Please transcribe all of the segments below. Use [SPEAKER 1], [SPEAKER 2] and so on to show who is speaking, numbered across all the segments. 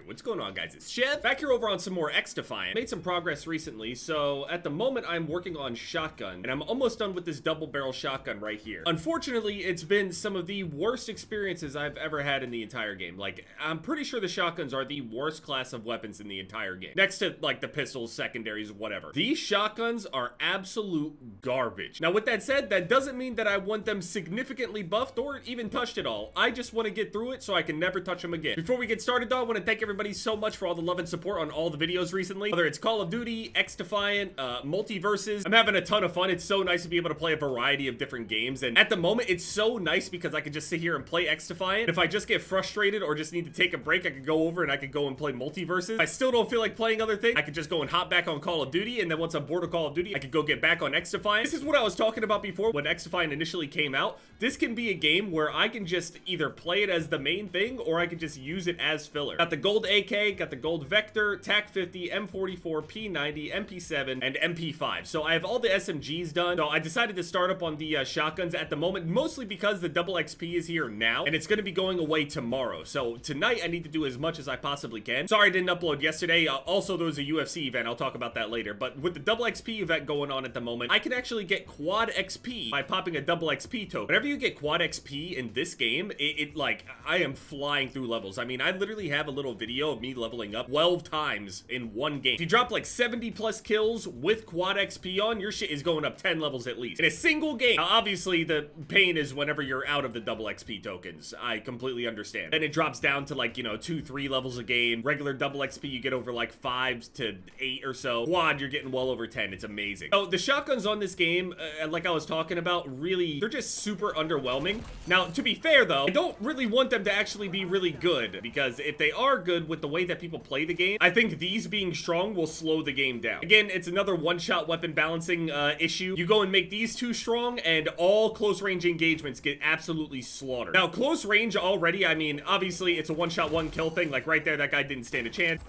[SPEAKER 1] What's going on, guys? It's Chev back here over on some more XDefiant. Made some progress recently, so at the moment I'm working on shotgun, and I'm almost done with this double barrel shotgun right here. Unfortunately, it's been some of the worst experiences I've ever had in the entire game. Like, I'm pretty sure the shotguns are the worst class of weapons in the entire game, next to like the pistols, secondaries, whatever. These shotguns are absolute garbage. Now, with that said, that doesn't mean that I want them significantly buffed or even touched at all. I just want to get through it so I can never touch them again. Before we get started though, I want to thank everybody so much for all the love and support on all the videos recently. Whether it's Call of Duty, XDefiant, Multiverses, I'm having a ton of fun. It's so nice to be able to play a variety of different games, and at the moment it's so nice because I can just sit here and play XDefiant. If I just get frustrated or just need to take a break, I could go over and I could go and play Multiverses. If I still don't feel like playing other things, I could just go and hop back on Call of Duty, and then once I'm bored of Call of Duty, I could go get back on XDefiant. This is what I was talking about before when XDefiant initially came out. This can be a game where I can just either play it as the main thing or I can just use it as filler. Got the gold AK, got the gold Vector, TAC-50, M44, P90, MP7, and MP5. So I have all the SMGs done. So I decided to start up on the shotguns at the moment, mostly because the double XP is here now, and it's going to be going away tomorrow. So tonight I need to do as much as I possibly can. Sorry I didn't upload yesterday. Also, there was a UFC event. I'll talk about that later. But with the double XP event going on at the moment, I can actually get quad XP by popping a double XP token. Whenever you get quad XP in this game, like, I am flying through levels. I mean, I literally have a little video of me leveling up 12 times in one game. If you drop like 70 plus kills with quad XP on, your shit is going up 10 levels at least in a single game. Now, obviously, the pain is whenever you're out of the double XP tokens. I completely understand. Then it drops down to like, you know, 2-3 levels a game. Regular double XP, you get over like 5 to 8 or so. Quad, you're getting well over 10. It's amazing. So the shotguns on this game, like I was talking about, really, they're just super underwhelming. Now, to be fair though, I don't really want them to actually be really good, because if they are good with the way that people play the game, I think these being strong will slow the game down. Again, it's another one-shot weapon balancing issue. You go and make these too strong, and all close-range engagements get absolutely slaughtered. Now, close range already, I mean, obviously, it's a one-shot, one-kill thing. Like, right there, that guy didn't stand a chance.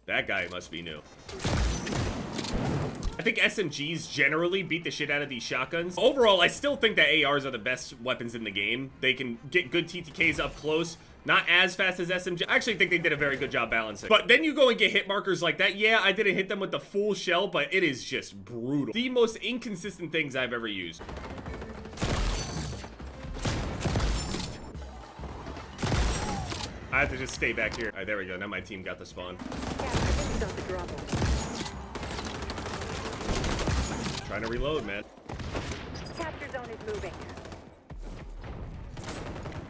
[SPEAKER 1] That guy must be new. I think SMGs generally beat the shit out of these shotguns. Overall, I still think that ARs are the best weapons in the game. They can get good TTKs up close. Not as fast as SMG. I actually think they did a very good job balancing. But then you go and get hit markers like that. Yeah, I didn't hit them with the full shell, but it is just brutal. The most inconsistent things I've ever used. I have to just stay back here. All right, there we go. Now my team got the spawn. Trying to reload, man.
[SPEAKER 2] Capture zone is moving.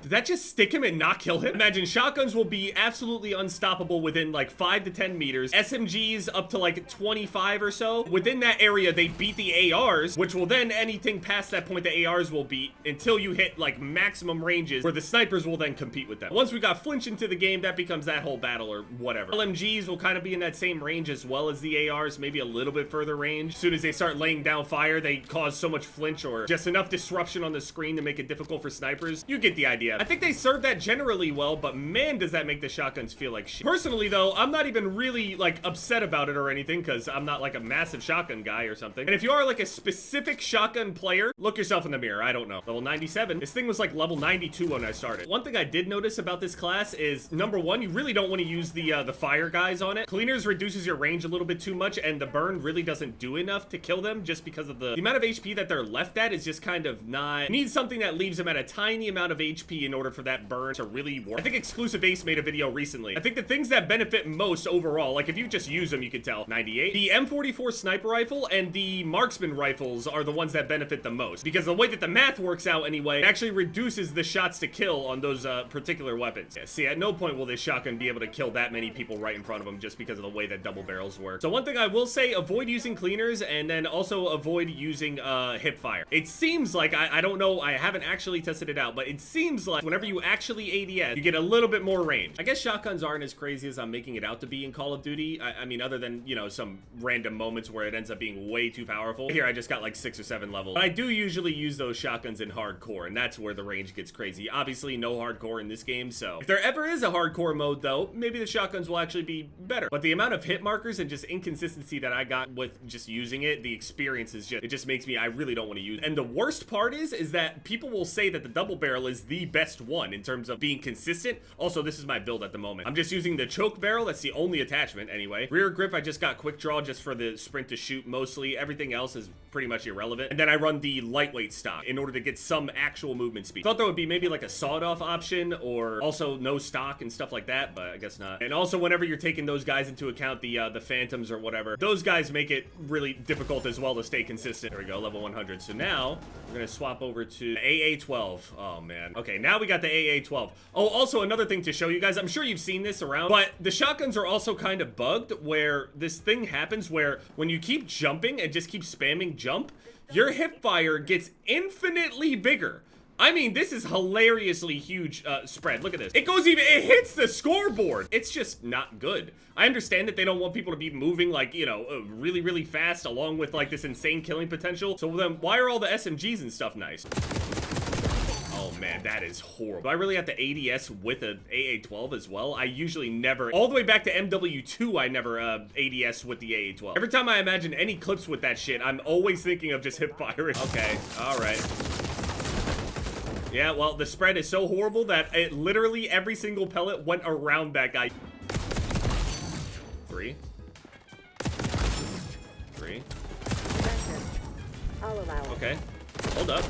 [SPEAKER 1] Did that just stick him and not kill him? Imagine shotguns will be absolutely unstoppable within like 5 to 10 meters. SMGs up to like 25 or so. Within that area, they beat the ARs, which will then, anything past that point, the ARs will beat until you hit like maximum ranges where the snipers will then compete with them. Once we got flinch into the game, that becomes that whole battle or whatever. LMGs will kind of be in that same range as well as the ARs, maybe a little bit further range. As soon as they start laying down fire, they cause so much flinch or just enough disruption on the screen to make it difficult for snipers. You get the idea. I think they serve that generally well, but man, does that make the shotguns feel like shit. Personally though, I'm not even really like upset about it or anything, because I'm not like a massive shotgun guy or something. And if you are like a specific shotgun player, look yourself in the mirror. I don't know. Level 97. This thing was like level 92 when I started. One thing I did notice about this class is, number one, you really don't want to use the fire guys on it. Cleaners reduces your range a little bit too much, and the burn really doesn't do enough to kill them, just because of the amount of HP that they're left at is just kind of not. You need something that leaves them at a tiny amount of HP in order for that burn to really work. I think Exclusive Ace made a video recently. I think the things that benefit most overall, like if you just use them, you can tell. 98. The M44 sniper rifle and the marksman rifles are the ones that benefit the most, because the way that the math works out anyway, it actually reduces the shots to kill on those particular weapons. Yeah, see, at no point will this shotgun be able to kill that many people right in front of them, just because of the way that double barrels work. So one thing I will say, avoid using cleaners, and then also avoid using hip fire. It seems like, I don't know, I haven't actually tested it out, but it seems like whenever you actually ADS, you get a little bit more range. I guess shotguns aren't as crazy as I'm making it out to be in Call of Duty. I mean, other than, you know, some random moments where it ends up being way too powerful. Here, I just got like 6 or 7 levels. But I do usually use those shotguns in hardcore, and that's where the range gets crazy. Obviously, no hardcore in this game, so if there ever is a hardcore mode, though, maybe the shotguns will actually be better. But the amount of hit markers and just inconsistency that I got with just using it, the experience is just, it just makes me, I really don't want to use it. And the worst part is that people will say that the double barrel is the best best one in terms of being consistent. Also, this is my build at the moment. I'm just using the choke barrel. That's the only attachment anyway. Rear grip, I just got quick draw just for the sprint to shoot mostly. Everything else is pretty much irrelevant. And then I run the lightweight stock in order to get some actual movement speed. Thought there would be maybe like a sawed-off option or also no stock and stuff like that, but I guess not. And also, whenever you're taking those guys into account, the phantoms or whatever, those guys make it really difficult as well to stay consistent. There we go, level 100. So now we're gonna swap over to AA-12. Oh man. Okay, now we got the AA-12. Oh, also another thing to show you guys, I'm sure you've seen this around, but the shotguns are also kind of bugged where this thing happens where when you keep jumping and just keep spamming jump, your hip fire gets infinitely bigger. I mean, this is hilariously huge spread. Look at this. It hits the scoreboard. It's just not good. I understand that they don't want people to be moving like, you know, really, really fast along with like this insane killing potential. So then why are all the SMGs and stuff nice? Oh man, that is horrible. Do I really have to ADS with an AA-12 as well? I usually never, all the way back to MW2, I never ADS with the AA-12. Every time I imagine any clips with that shit, I'm always thinking of just hip firing. Okay, all right. Yeah, well, the spread is so horrible that it literally every single pellet went around that guy. 3.
[SPEAKER 2] I'll allow it.
[SPEAKER 1] Okay, hold up.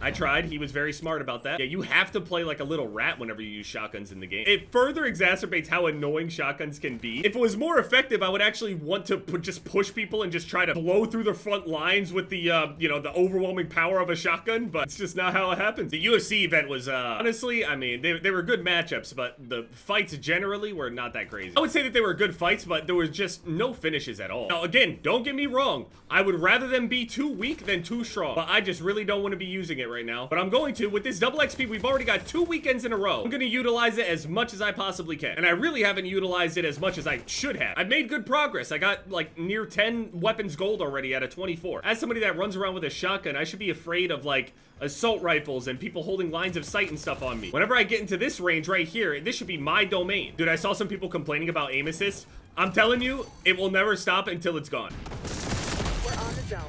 [SPEAKER 1] I tried. He was very smart about that. Yeah, you have to play like a little rat whenever you use shotguns in the game. It further exacerbates how annoying shotguns can be. If it was more effective, I would actually want to just push people and just try to blow through the front lines with the, you know, the overwhelming power of a shotgun, but it's just not how it happens. The UFC event was, honestly, I mean, they were good matchups, but the fights generally were not that crazy. I would say that they were good fights, but there was just no finishes at all. Now, again, don't get me wrong. I would rather them be too weak than too strong, but I just really don't want to be using it right now. But I'm going to. With this double XP, we've already got 2 weekends in a row. I'm going to utilize it as much as I possibly can. And I really haven't utilized it as much as I should have. I've made good progress. I got like near 10 weapons gold already out of 24. As somebody that runs around with a shotgun, I should be afraid of like assault rifles and people holding lines of sight and stuff on me. Whenever I get into this range right here, this should be my domain. Dude, I saw some people complaining about aim assist. I'm telling you, it will never stop until it's gone.
[SPEAKER 2] We're on the zone.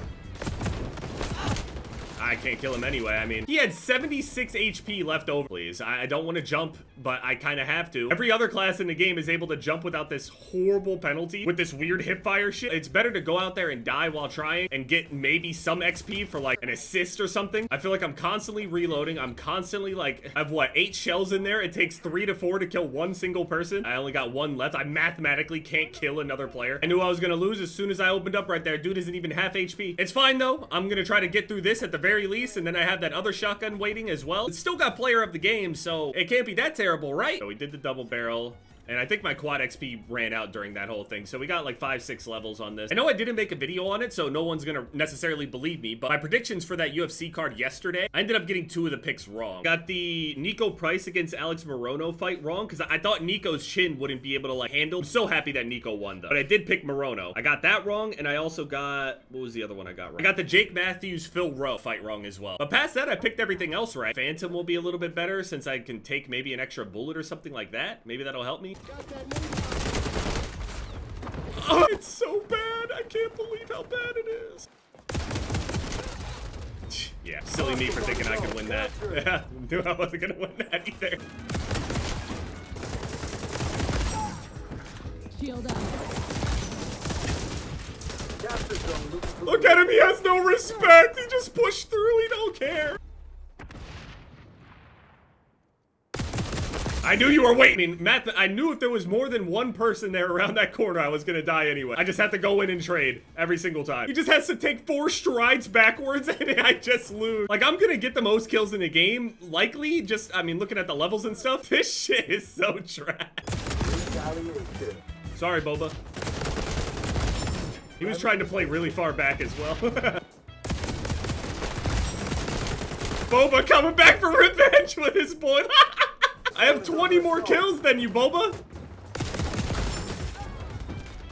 [SPEAKER 1] I can't kill him anyway. I mean, he had 76 HP left over. Please, I don't want to jump, but I kind of have to. Every other class in the game is able to jump without this horrible penalty with this weird hip fire shit. It's better to go out there and die while trying and get maybe some XP for like an assist or something. I feel like I'm constantly reloading. I'm constantly like, I have what, 8 shells in there? It takes 3 to 4 to kill one single person. I only got 1 left. I mathematically can't kill another player. I knew I was gonna lose as soon as I opened up right there. Dude isn't even half HP. It's fine though. I'm gonna try to get through this at the very least, and then I have that other shotgun waiting as well. It's still got player of the game, so it can't be that terrible, right? So we did the double barrel. And I think my quad XP ran out during that whole thing. So we got like 5-6 levels on this. I know I didn't make a video on it, so no one's gonna necessarily believe me, but my predictions for that UFC card yesterday, I ended up getting 2 of the picks wrong. Got the Nico Price against Alex Morono fight wrong, because I thought Nico's chin wouldn't be able to like handle. I'm so happy that Nico won though. But I did pick Morono. I got that wrong, and I also got, what was the other one I got wrong? I got the Jake Matthews Phil Rowe fight wrong as well. But past that, I picked everything else right. Phantom will be a little bit better since I can take maybe an extra bullet or something like that. Maybe that'll help me. Oh, it's so bad. I can't believe how bad it is. Yeah, silly me for thinking I could win that. Yeah, knew I wasn't gonna win that either.
[SPEAKER 3] Shield up.
[SPEAKER 1] Look at him, he has no respect. He just pushed through, he don't care. I knew you were waiting. Matt, I knew if there was more than one person there around that corner, I was gonna die anyway. I just have to go in and trade every single time. He just has to take 4 strides backwards and I just lose. Like, I'm gonna get the most kills in the game, likely. Just, I mean, looking at the levels and stuff, this shit is so trash. Sorry, Boba. He was trying to play really far back as well. Boba coming back for revenge with his boy. I have 20 more kills than you, Boba.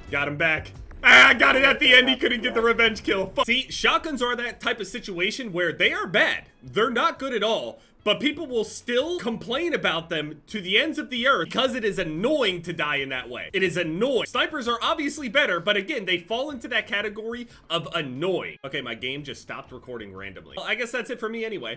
[SPEAKER 1] Got him back. Ah, I got it at the end. He couldn't get the revenge kill. See, shotguns are that type of situation where they are bad. They're not good at all. But people will still complain about them to the ends of the earth because it is annoying to die in that way. It is annoying. Snipers are obviously better, but again, they fall into that category of annoying. Okay, my game just stopped recording randomly. Well, I guess that's it for me anyway.